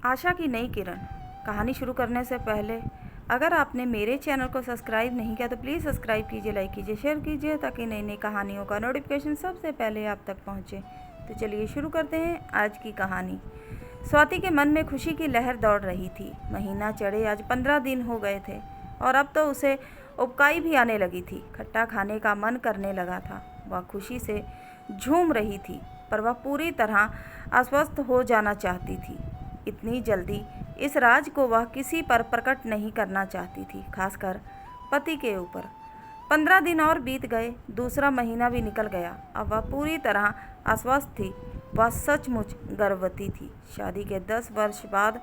आशा की नई किरण। कहानी शुरू करने से पहले अगर आपने मेरे चैनल को सब्सक्राइब नहीं किया तो प्लीज़ सब्सक्राइब कीजिए, लाइक कीजिए, शेयर कीजिए ताकि नई नई कहानियों का नोटिफिकेशन सबसे पहले आप तक पहुंचे। तो चलिए शुरू करते हैं आज की कहानी। स्वाति के मन में खुशी की लहर दौड़ रही थी। महीना चढ़े आज 15 दिन हो गए थे और अब तो उसे उबकाई भी आने लगी थी। खट्टा खाने का मन करने लगा था। वह खुशी से झूम रही थी, पर वह पूरी तरह अस्वस्थ हो जाना चाहती थी। इतनी जल्दी इस राज को वह किसी पर प्रकट नहीं करना चाहती थी, खासकर पति के ऊपर। 15 दिन और बीत गए, दूसरा महीना भी निकल गया। अब वह पूरी तरह अस्वस्थ थी। वह सचमुच गर्भवती थी। शादी के 10 वर्ष बाद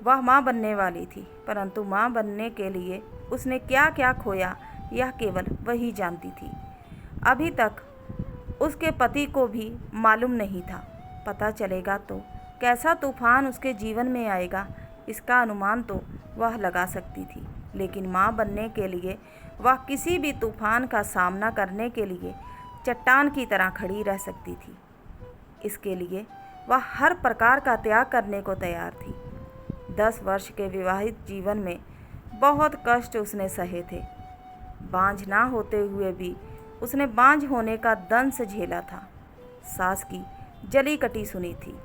वह माँ बनने वाली थी, परंतु माँ बनने के लिए उसने क्या क्या खोया यह केवल वही जानती थी। अभी तक उसके पति को भी मालूम नहीं था। पता चलेगा तो कैसा तूफान उसके जीवन में आएगा, इसका अनुमान तो वह लगा सकती थी। लेकिन माँ बनने के लिए वह किसी भी तूफान का सामना करने के लिए चट्टान की तरह खड़ी रह सकती थी। इसके लिए वह हर प्रकार का त्याग करने को तैयार थी। 10 वर्ष के विवाहित जीवन में बहुत कष्ट उसने सहे थे। बांझ ना होते हुए भी उसने बांझ होने का दंश झेला था। सास की जली कटी सुनी थी।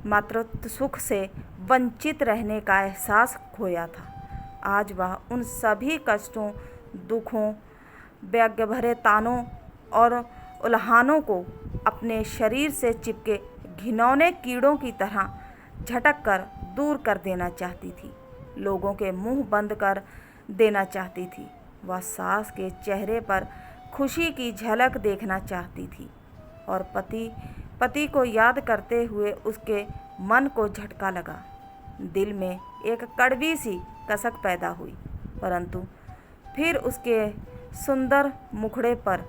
मातृत्व सुख से वंचित रहने का एहसास खोया था। आज वह उन सभी कष्टों, दुखों, व्यग्र भरे तानों और उल्हानों को अपने शरीर से चिपके घिनौने कीड़ों की तरह झटक कर दूर कर देना चाहती थी। लोगों के मुंह बंद कर देना चाहती थी। वह सास के चेहरे पर खुशी की झलक देखना चाहती थी और पति को याद करते हुए उसके मन को झटका लगा। दिल में एक कड़वी सी कसक पैदा हुई, परंतु फिर उसके सुंदर मुखड़े पर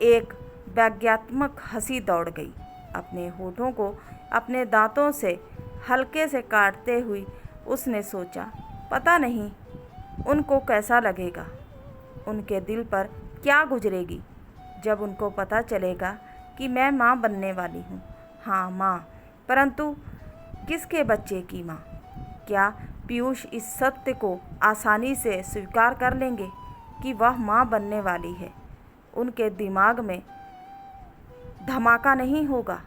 एक व्यंग्यात्मक हंसी दौड़ गई। अपने होठों को अपने दांतों से हल्के से काटते हुए उसने सोचा, पता नहीं उनको कैसा लगेगा, उनके दिल पर क्या गुजरेगी जब उनको पता चलेगा कि मैं माँ बनने वाली हूँ। हाँ माँ, परंतु किसके बच्चे की माँ? क्या पीयूष इस सत्य को आसानी से स्वीकार कर लेंगे कि वह माँ बनने वाली है? उनके दिमाग में धमाका नहीं होगा?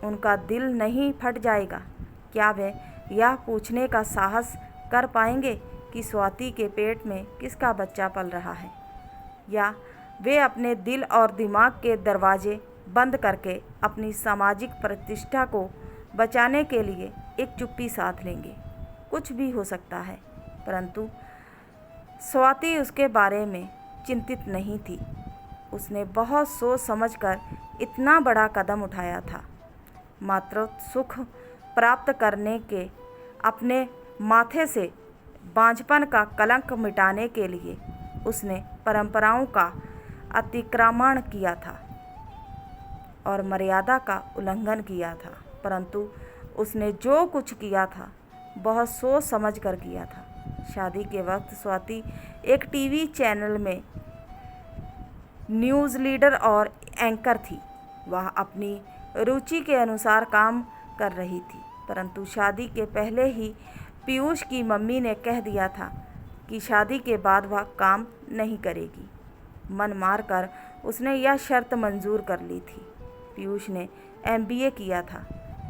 उनका दिल नहीं फट जाएगा? क्या वे यह पूछने का साहस कर पाएंगे कि स्वाति के पेट में किसका बच्चा पल रहा है? या वे अपने दिल और दिमाग के दरवाजे बंद करके अपनी सामाजिक प्रतिष्ठा को बचाने के लिए एक चुप्पी साध लेंगे? कुछ भी हो सकता है, परंतु स्वाति उसके बारे में चिंतित नहीं थी। उसने बहुत सोच समझकर इतना बड़ा कदम उठाया था। मातृत्व सुख प्राप्त करने के अपने माथे से बांझपन का कलंक मिटाने के लिए उसने परंपराओं का अतिक्रमण किया था और मर्यादा का उल्लंघन किया था, परंतु उसने जो कुछ किया था बहुत सोच समझ कर किया था। शादी के वक्त स्वाति एक टीवी चैनल में न्यूज़ लीडर और एंकर थी। वह अपनी रुचि के अनुसार काम कर रही थी, परंतु शादी के पहले ही पीयूष की मम्मी ने कह दिया था कि शादी के बाद वह काम नहीं करेगी। मन मार कर उसने यह शर्त मंजूर कर ली थी। पीयूष ने MBA किया था।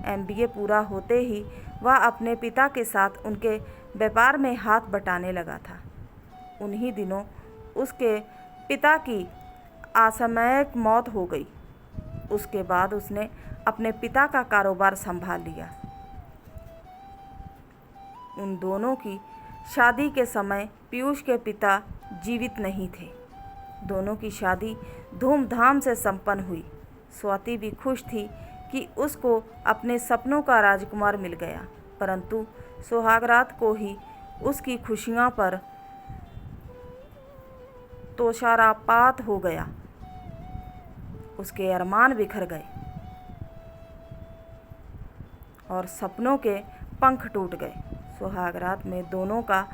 MBA पूरा होते ही वह अपने पिता के साथ उनके व्यापार में हाथ बटाने लगा था। उन्हीं दिनों उसके पिता की असामयिक मौत हो गई। उसके बाद उसने अपने पिता का कारोबार संभाल लिया। उन दोनों की शादी के समय पीयूष के पिता जीवित नहीं थे। दोनों की शादी धूमधाम से संपन्न हुई। स्वाति भी खुश थी कि उसको अपने सपनों का राजकुमार मिल गया, परंतु सुहागरात को ही उसकी खुशियों पर तुषारपात हो गया। उसके अरमान बिखर गए और सपनों के पंख टूट गए। सुहागरात में दोनों का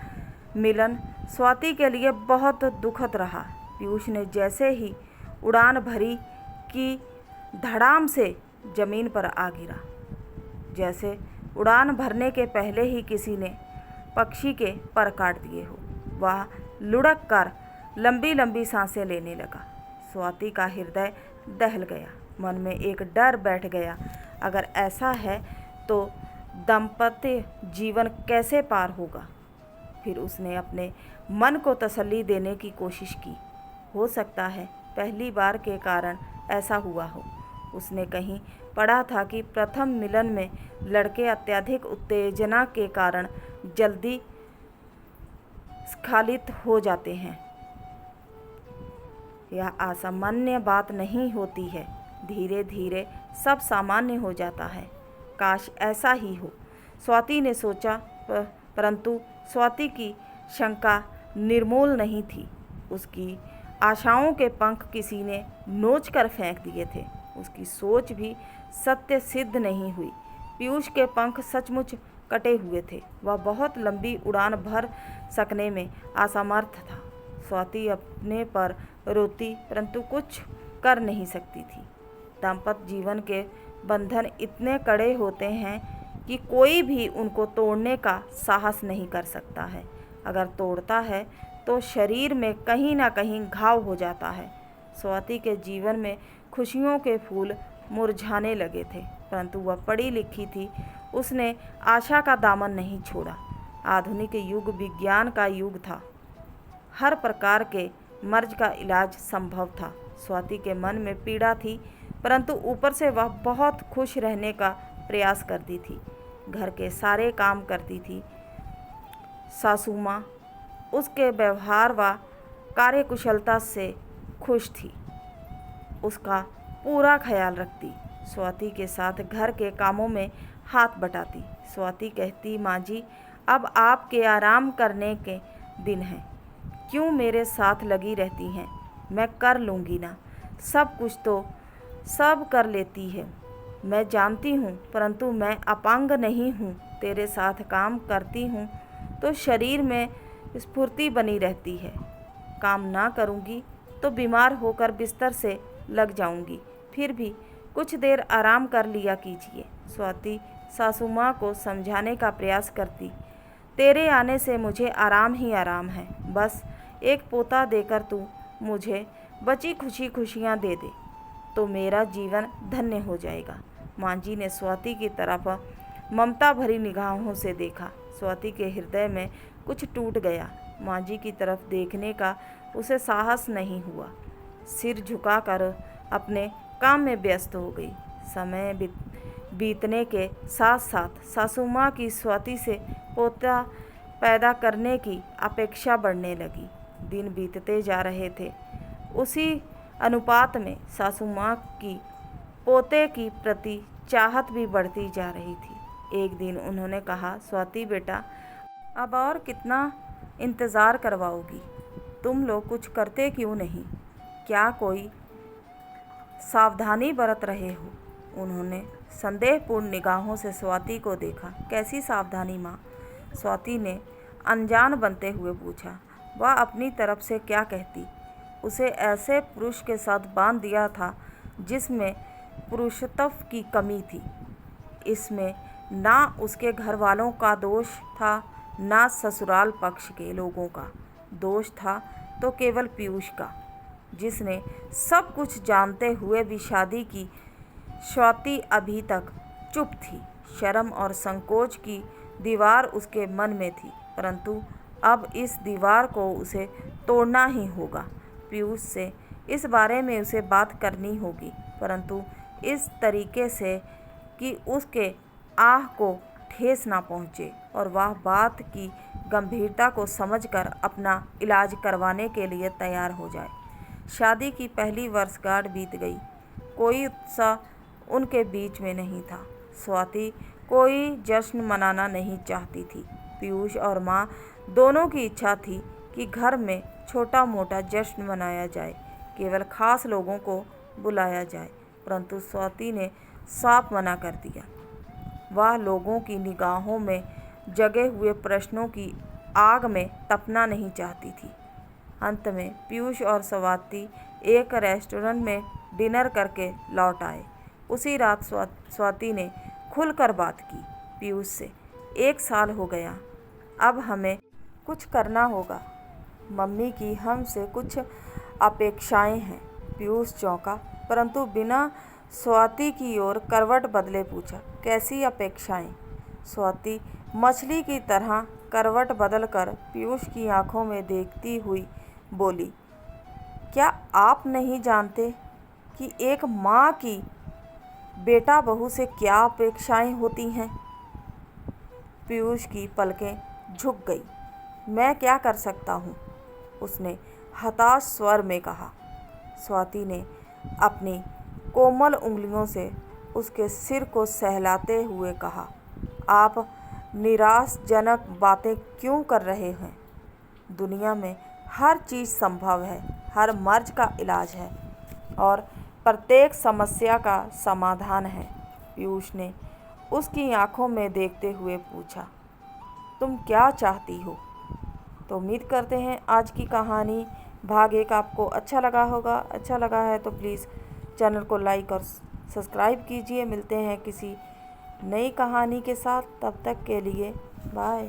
मिलन स्वाति के लिए बहुत दुखद रहा। पीयूष ने जैसे ही उड़ान भरी कि धड़ाम से जमीन पर आ गिरा। जैसे उड़ान भरने के पहले ही किसी ने पक्षी के पर काट दिए हो। वह लुढ़क कर लंबी लंबी सांसें लेने लगा। स्वाति का हृदय दहल गया। मन में एक डर बैठ गया, अगर ऐसा है तो दाम्पत्य जीवन कैसे पार होगा। फिर उसने अपने मन को तसल्ली देने की कोशिश की। हो सकता है पहली बार के कारण ऐसा हुआ हो। उसने कहीं पढ़ा था कि प्रथम मिलन में लड़के अत्यधिक उत्तेजना के कारण जल्दी स्खलित हो जाते हैं। यह असामान्य बात नहीं होती है, धीरे धीरे सब सामान्य हो जाता है। काश ऐसा ही हो, स्वाति ने सोचा, परंतु स्वाति की शंका निर्मूल नहीं थी। उसकी आशाओं के पंख किसी ने नोच कर फेंक दिए थे। उसकी सोच भी सत्य सिद्ध नहीं हुई। पीयूष के पंख सचमुच कटे हुए थे। वह बहुत लंबी उड़ान भर सकने में असमर्थ था। स्वाति अपने पर रोती, परंतु कुछ कर नहीं सकती थी। दाम्पत्य जीवन के बंधन इतने कड़े होते हैं कि कोई भी उनको तोड़ने का साहस नहीं कर सकता है। अगर तोड़ता है तो शरीर में कहीं ना कहीं घाव हो जाता है। स्वाति के जीवन में खुशियों के फूल मुरझाने लगे थे, परंतु वह पढ़ी लिखी थी। उसने आशा का दामन नहीं छोड़ा। आधुनिक युग विज्ञान का युग था। हर प्रकार के मर्ज का इलाज संभव था। स्वाति के मन में पीड़ा थी, परंतु ऊपर से वह बहुत खुश रहने का प्रयास करती थी। घर के सारे काम करती थी। सासू माँ उसके व्यवहार व कार्यकुशलता से खुश थी। उसका पूरा ख्याल रखती। स्वाति के साथ घर के कामों में हाथ बटाती। स्वाति कहती, माँ जी, अब आपके आराम करने के दिन हैं, क्यों मेरे साथ लगी रहती हैं? मैं कर लूँगी ना, सब कुछ तो सब कर लेती है। मैं जानती हूँ, परंतु मैं अपांग नहीं हूँ। तेरे साथ काम करती हूँ तो शरीर में स्फूर्ति बनी रहती है। काम ना करूँगी तो बीमार होकर बिस्तर से लग जाऊँगी। फिर भी कुछ देर आराम कर लिया कीजिए। स्वाति सासू माँ को समझाने का प्रयास करती। तेरे आने से मुझे आराम ही आराम है। बस एक पोता देकर तू मुझे बची खुशियाँ दे दे तो मेरा जीवन धन्य हो जाएगा। माँ जी ने स्वाति की तरफ ममता भरी निगाहों से देखा। स्वाति के हृदय में कुछ टूट गया। माँ जी की तरफ देखने का उसे साहस नहीं हुआ। सिर झुकाकर अपने काम में व्यस्त हो गई। समय बीतने के साथ साथ सासू माँ की स्वाति से पोता पैदा करने की अपेक्षा बढ़ने लगी। दिन बीतते जा रहे थे, उसी अनुपात में सासू माँ की पोते की प्रति चाहत भी बढ़ती जा रही थी। एक दिन उन्होंने कहा, स्वाति बेटा, अब और कितना इंतज़ार करवाओगी? तुम लोग कुछ करते क्यों नहीं? क्या कोई सावधानी बरत रहे हो? उन्होंने संदेहपूर्ण निगाहों से स्वाति को देखा। कैसी सावधानी माँ? स्वाति ने अनजान बनते हुए पूछा। वह अपनी तरफ से क्या कहती? उसे ऐसे पुरुष के साथ बांध दिया था जिसमें पुरुषत्व की कमी थी। इसमें ना उसके घर वालों का दोष था, ना ससुराल पक्ष के लोगों का दोष था, तो केवल पीयूष का, जिसने सब कुछ जानते हुए भी शादी की। स्वाति अभी तक चुप थी। शर्म और संकोच की दीवार उसके मन में थी, परंतु अब इस दीवार को उसे तोड़ना ही होगा। पीयूष से इस बारे में उसे बात करनी होगी, परंतु इस तरीके से कि उसके आह को ठेस ना पहुँचे और वह बात की गंभीरता को समझकर अपना इलाज करवाने के लिए तैयार हो जाए। शादी की पहली वर्षगांठ बीत गई। कोई उत्साह उनके बीच में नहीं था। स्वाति कोई जश्न मनाना नहीं चाहती थी। पीयूष और माँ दोनों की इच्छा थी कि घर में छोटा मोटा जश्न मनाया जाए, केवल खास लोगों को बुलाया जाए, परंतु स्वाति ने साफ मना कर दिया। वह लोगों की निगाहों में जगे हुए प्रश्नों की आग में तपना नहीं चाहती थी। अंत में पीयूष और स्वाति एक रेस्टोरेंट में डिनर करके लौट आए। उसी रात स्वाति ने खुलकर बात की। पीयूष से। 1 साल हो गया, अब हमें कुछ करना होगा। मम्मी की हमसे कुछ अपेक्षाएं हैं। पीयूष चौंका, परंतु बिना स्वाति की ओर करवट बदले पूछा, कैसी अपेक्षाएं? स्वाति मछली की तरह करवट बदलकर पीयूष की आंखों में देखती हुई बोली, क्या आप नहीं जानते कि एक माँ की बेटा बहू से क्या अपेक्षाएं होती हैं? पीयूष की पलकें झुक गई। मैं क्या कर सकता हूँ? उसने हताश स्वर में कहा। स्वाति ने अपनी कोमल उंगलियों से उसके सिर को सहलाते हुए कहा, आप निराशजनक बातें क्यों कर रहे हैं? दुनिया में हर चीज़ संभव है, हर मर्ज का इलाज है और प्रत्येक समस्या का समाधान है। पीयूष ने उसकी आंखों में देखते हुए पूछा, तुम क्या चाहती हो? तो उम्मीद करते हैं आज की कहानी भाग 1 आपको अच्छा लगा होगा। अच्छा लगा है तो प्लीज़ चैनल को लाइक और सब्सक्राइब कीजिए। मिलते हैं किसी नई कहानी के साथ, तब तक के लिए बाय।